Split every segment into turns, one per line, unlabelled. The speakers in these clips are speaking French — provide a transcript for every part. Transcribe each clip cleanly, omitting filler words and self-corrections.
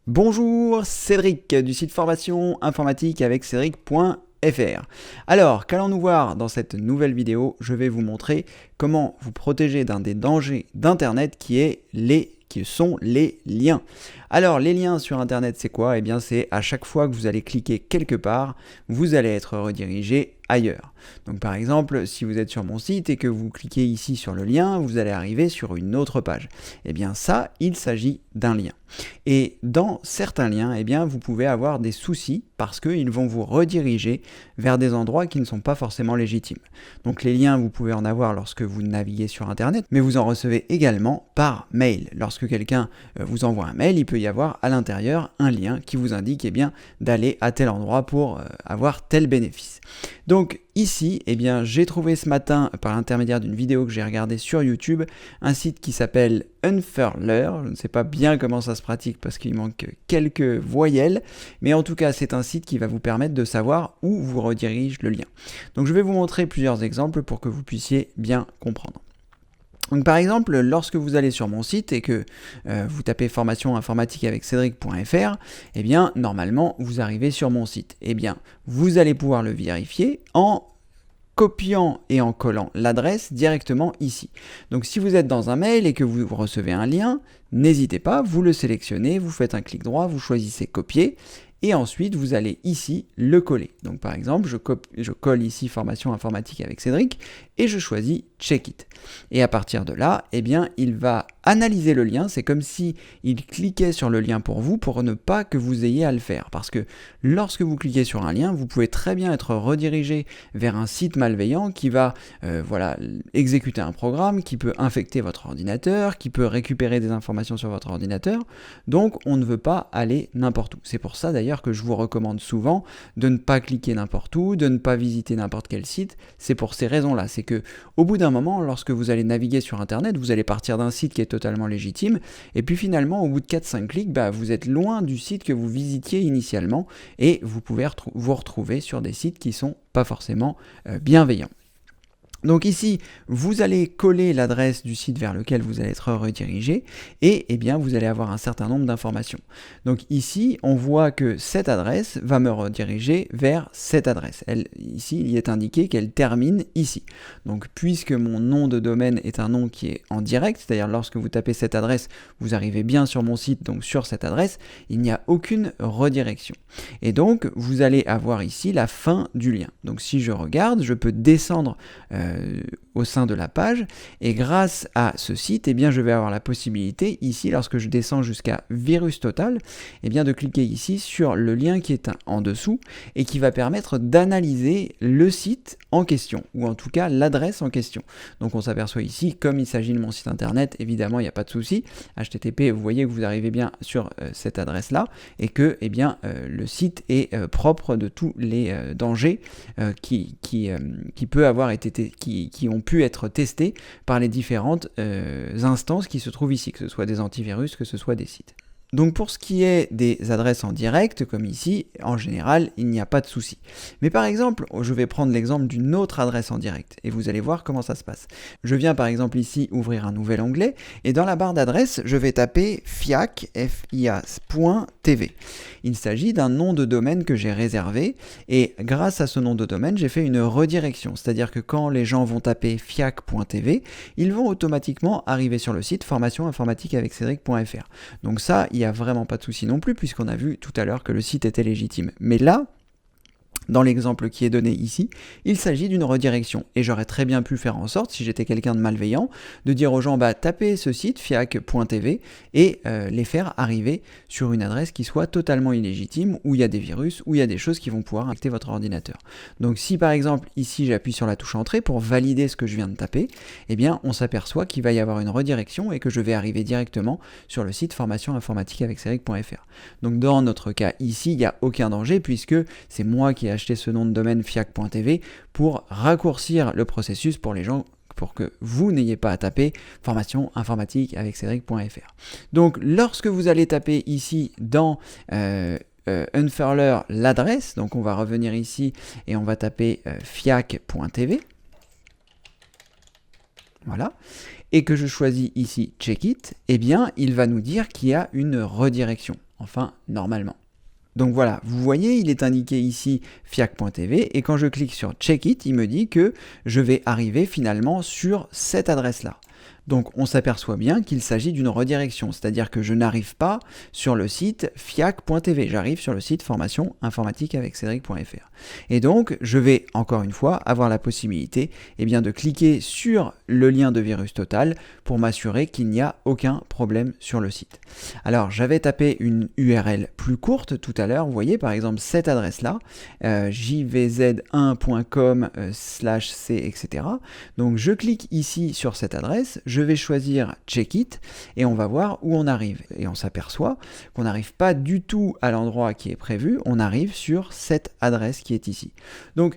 Bonjour, Cédric du site formation informatique avec Cédric.fr. Alors, qu'allons-nous voir dans cette nouvelle vidéo? Je vais vous montrer comment vous protéger d'un des dangers d'Internet qui sont les liens. Alors, les liens sur Internet, c'est quoi? Eh bien, c'est à chaque fois que vous allez cliquer quelque part, vous allez être redirigé ailleurs. Donc par exemple, si vous êtes sur mon site et que vous cliquez ici sur le lien, vous allez arriver sur une autre page. Eh bien ça, il s'agit d'un lien. Et dans certains liens, eh bien vous pouvez avoir des soucis parce qu'ils vont vous rediriger vers des endroits qui ne sont pas forcément légitimes. Donc les liens, vous pouvez en avoir lorsque vous naviguez sur Internet, mais vous en recevez également par mail. Lorsque quelqu'un vous envoie un mail, il peut y avoir à l'intérieur un lien qui vous indique eh bien, d'aller à tel endroit pour avoir tel bénéfice. Donc ici, eh bien, j'ai trouvé ce matin, par l'intermédiaire d'une vidéo que j'ai regardée sur YouTube, un site qui s'appelle Unfurler. Je ne sais pas bien comment ça se pratique parce qu'il manque quelques voyelles, mais en tout cas, c'est un site qui va vous permettre de savoir où vous redirige le lien. Donc je vais vous montrer plusieurs exemples pour que vous puissiez bien comprendre. Donc par exemple, lorsque vous allez sur mon site et que vous tapez formation informatique avec Cédric.fr, eh bien normalement vous arrivez sur mon site. Eh bien vous allez pouvoir le vérifier en copiant et en collant l'adresse directement ici. Donc si vous êtes dans un mail et que vous recevez un lien, n'hésitez pas, vous le sélectionnez, vous faites un clic droit, vous choisissez copier et ensuite vous allez ici le coller. Donc par exemple, je colle ici formation informatique avec Cédric et je choisis check it. Et à partir de là, eh bien, il va analyser le lien. C'est comme si il cliquait sur le lien pour vous pour ne pas que vous ayez à le faire. Parce que lorsque vous cliquez sur un lien, vous pouvez très bien être redirigé vers un site malveillant qui va exécuter un programme, qui peut infecter votre ordinateur, qui peut récupérer des informations sur votre ordinateur. Donc on ne veut pas aller n'importe où. C'est pour ça d'ailleurs que je vous recommande souvent de ne pas cliquer n'importe où, de ne pas visiter n'importe quel site. C'est pour ces raisons-là. C'est que au bout d'un moment, lorsque vous allez naviguer sur Internet, vous allez partir d'un site qui est totalement légitime, et puis finalement, au bout de 4-5 clics, vous êtes loin du site que vous visitiez initialement, et vous pouvez vous retrouver sur des sites qui ne sont pas forcément bienveillants. Donc ici, vous allez coller l'adresse du site vers lequel vous allez être redirigé et eh bien, vous allez avoir un certain nombre d'informations. Donc ici, on voit que cette adresse va me rediriger vers cette adresse. Ici, il est indiqué qu'elle termine ici. Donc puisque mon nom de domaine est un nom qui est en direct, c'est-à-dire lorsque vous tapez cette adresse, vous arrivez bien sur mon site, donc sur cette adresse, il n'y a aucune redirection. Et donc, vous allez avoir ici la fin du lien. Donc si je regarde, je peux descendre au sein de la page et grâce à ce site, eh bien, je vais avoir la possibilité ici, lorsque je descends jusqu'à virus total, eh bien, de cliquer ici sur le lien qui est en dessous et qui va permettre d'analyser le site en question ou en tout cas l'adresse en question. Donc on s'aperçoit ici, comme il s'agit de mon site internet, évidemment il n'y a pas de souci, HTTP, vous voyez que vous arrivez bien sur cette adresse là et que eh bien, le site est propre de tous les dangers qui peut avoir été qui ont pu être testés par les différentes instances qui se trouvent ici, que ce soit des antivirus, que ce soit des sites. Donc pour ce qui est des adresses en direct, comme ici, en général, il n'y a pas de souci. Mais par exemple, je vais prendre l'exemple d'une autre adresse en direct, et vous allez voir comment ça se passe. Je viens par exemple ici ouvrir un nouvel onglet, et dans la barre d'adresse, je vais taper fiac.tv. Il s'agit d'un nom de domaine que j'ai réservé, et grâce à ce nom de domaine, j'ai fait une redirection, c'est-à-dire que quand les gens vont taper fiac.tv, ils vont automatiquement arriver sur le site formation informatique avec Cédric.fr. Donc ça, il n'y a vraiment pas de souci non plus, puisqu'on a vu tout à l'heure que le site était légitime. Mais là, dans l'exemple qui est donné ici, il s'agit d'une redirection. Et j'aurais très bien pu faire en sorte, si j'étais quelqu'un de malveillant, de dire aux gens, tapez ce site, fiac.tv, et les faire arriver sur une adresse qui soit totalement illégitime, où il y a des virus, où il y a des choses qui vont pouvoir infecter votre ordinateur. Donc si par exemple, ici, j'appuie sur la touche entrée pour valider ce que je viens de taper, eh bien, on s'aperçoit qu'il va y avoir une redirection et que je vais arriver directement sur le site formation informatique avec Cédric.fr. Donc dans notre cas ici, il n'y a aucun danger, puisque c'est moi qui ai acheté ce nom de domaine fiac.tv pour raccourcir le processus pour les gens, pour que vous n'ayez pas à taper formation informatique avec Cédric.fr. Donc lorsque vous allez taper ici dans Unfurler l'adresse, donc on va revenir ici et on va taper fiac.tv. Voilà. Et que je choisis ici check it, eh bien il va nous dire qu'il y a une redirection. enfin normalement. Donc voilà, vous voyez, il est indiqué ici fiac.tv et quand je clique sur Check It, il me dit que je vais arriver finalement sur cette adresse-là. Donc on s'aperçoit bien qu'il s'agit d'une redirection, c'est-à-dire que je n'arrive pas sur le site fiac.tv, j'arrive sur le site formation informatique avec Cédric.fr. Et donc je vais encore une fois avoir la possibilité de cliquer sur le lien de Virus Total pour m'assurer qu'il n'y a aucun problème sur le site. Alors j'avais tapé une URL plus courte tout à l'heure, vous voyez par exemple cette adresse-là, jvz1.com/c, etc. Donc je clique ici sur cette adresse, je vais choisir Check It et on va voir où on arrive. Et on s'aperçoit qu'on n'arrive pas du tout à l'endroit qui est prévu, on arrive sur cette adresse qui est ici. Donc,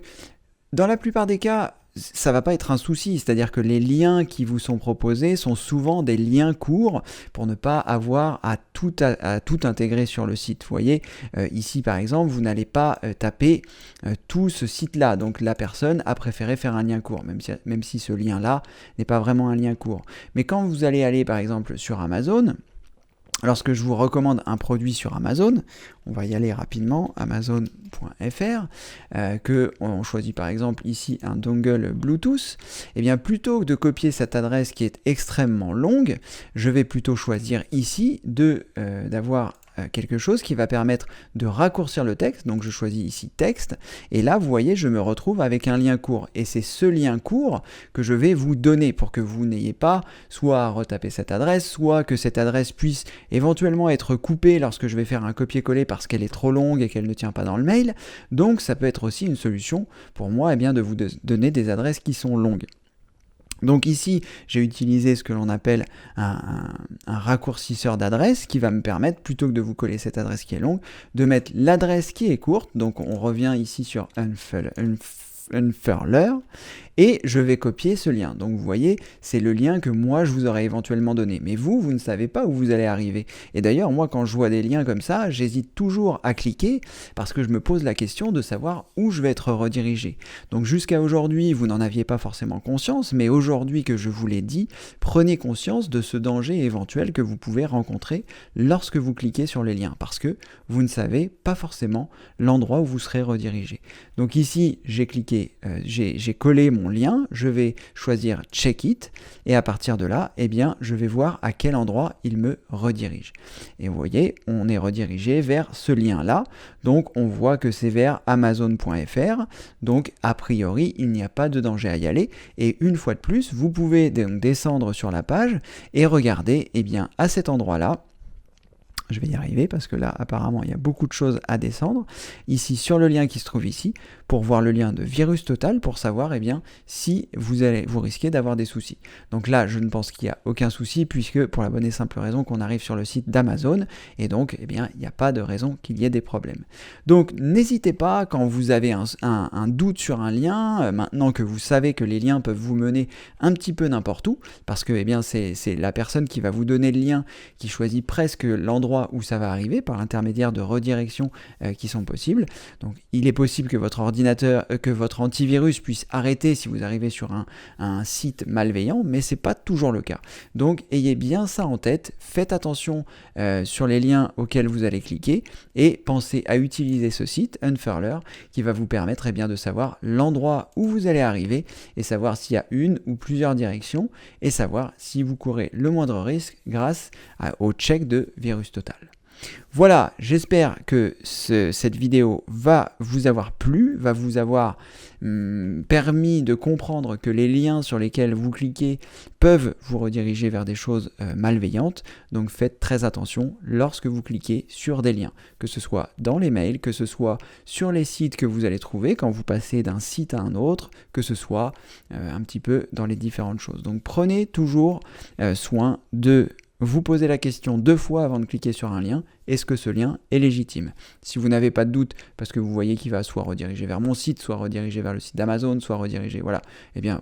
dans la plupart des cas, ça ne va pas être un souci, c'est-à-dire que les liens qui vous sont proposés sont souvent des liens courts pour ne pas avoir à tout intégrer sur le site. Vous voyez, ici par exemple, vous n'allez pas taper tout ce site-là, donc la personne a préféré faire un lien court, même si ce lien-là n'est pas vraiment un lien court. Mais quand vous allez aller par exemple sur Amazon, lorsque je vous recommande un produit sur Amazon, on va y aller rapidement, amazon.fr, que on choisit par exemple ici un dongle Bluetooth, et bien plutôt que de copier cette adresse qui est extrêmement longue, je vais plutôt choisir ici d'avoir quelque chose qui va permettre de raccourcir le texte, donc je choisis ici texte, et là vous voyez je me retrouve avec un lien court, et c'est ce lien court que je vais vous donner pour que vous n'ayez pas soit à retaper cette adresse, soit que cette adresse puisse éventuellement être coupée lorsque je vais faire un copier-coller parce qu'elle est trop longue et qu'elle ne tient pas dans le mail, donc ça peut être aussi une solution pour moi de vous donner des adresses qui sont longues. Donc ici, j'ai utilisé ce que l'on appelle un raccourcisseur d'adresse qui va me permettre, plutôt que de vous coller cette adresse qui est longue, de mettre l'adresse qui est courte. Donc on revient ici sur Unfurler, et je vais copier ce lien. Donc vous voyez, c'est le lien que moi je vous aurais éventuellement donné. Mais vous ne savez pas où vous allez arriver. Et d'ailleurs, moi quand je vois des liens comme ça, j'hésite toujours à cliquer parce que je me pose la question de savoir où je vais être redirigé. Donc jusqu'à aujourd'hui, vous n'en aviez pas forcément conscience, mais aujourd'hui que je vous l'ai dit, prenez conscience de ce danger éventuel que vous pouvez rencontrer lorsque vous cliquez sur les liens, parce que vous ne savez pas forcément l'endroit où vous serez redirigé. Donc ici, j'ai cliqué, j'ai collé mon lien, je vais choisir Check It, et à partir de là, je vais voir à quel endroit il me redirige. Et vous voyez, on est redirigé vers ce lien-là, donc on voit que c'est vers amazon.fr, donc a priori, il n'y a pas de danger à y aller, et une fois de plus, vous pouvez donc descendre sur la page et regarder, à cet endroit-là, je vais y arriver parce que là apparemment il y a beaucoup de choses à descendre, ici sur le lien qui se trouve ici, pour voir le lien de Virus Total, pour savoir si vous risquez d'avoir des soucis. Donc là je ne pense qu'il n'y a aucun souci, puisque pour la bonne et simple raison qu'on arrive sur le site d'Amazon, et donc il n'y a pas de raison qu'il y ait des problèmes. Donc n'hésitez pas, quand vous avez un doute sur un lien, maintenant que vous savez que les liens peuvent vous mener un petit peu n'importe où, parce que c'est la personne qui va vous donner le lien qui choisit presque l'endroit où ça va arriver par l'intermédiaire de redirections qui sont possibles. Donc il est possible que votre antivirus puisse arrêter si vous arrivez sur un site malveillant, mais c'est pas toujours le cas. Donc ayez bien ça en tête, faites attention sur les liens auxquels vous allez cliquer, et pensez à utiliser ce site Unfurler qui va vous permettre de savoir l'endroit où vous allez arriver, et savoir s'il y a une ou plusieurs directions, et savoir si vous courez le moindre risque grâce au check de Virus Total. Voilà, j'espère que cette vidéo va vous avoir plu, va vous avoir permis de comprendre que les liens sur lesquels vous cliquez peuvent vous rediriger vers des choses malveillantes. Donc faites très attention lorsque vous cliquez sur des liens, que ce soit dans les mails, que ce soit sur les sites que vous allez trouver quand vous passez d'un site à un autre, que ce soit un petit peu dans les différentes choses. Donc prenez toujours soin de vous posez la question 2 fois avant de cliquer sur un lien, est-ce que ce lien est légitime? Si vous n'avez pas de doute, parce que vous voyez qu'il va soit rediriger vers mon site, soit rediriger vers le site d'Amazon, soit rediriger, voilà,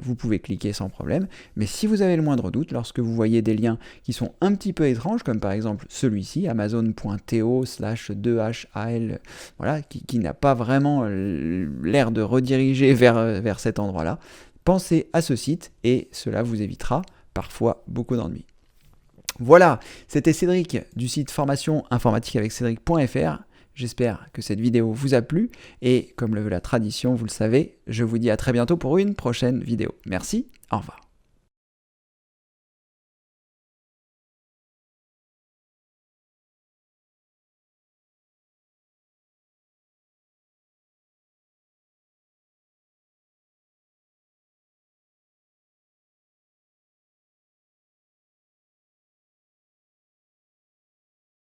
vous pouvez cliquer sans problème. Mais si vous avez le moindre doute, lorsque vous voyez des liens qui sont un petit peu étranges, comme par exemple celui-ci, amazon.to/2hal, voilà, qui n'a pas vraiment l'air de rediriger vers cet endroit-là, pensez à ce site et cela vous évitera parfois beaucoup d'ennuis. Voilà, c'était Cédric du site formation informatique avec Cédric.fr. J'espère que cette vidéo vous a plu et comme le veut la tradition, vous le savez, je vous dis à très bientôt pour une prochaine vidéo. Merci, au revoir.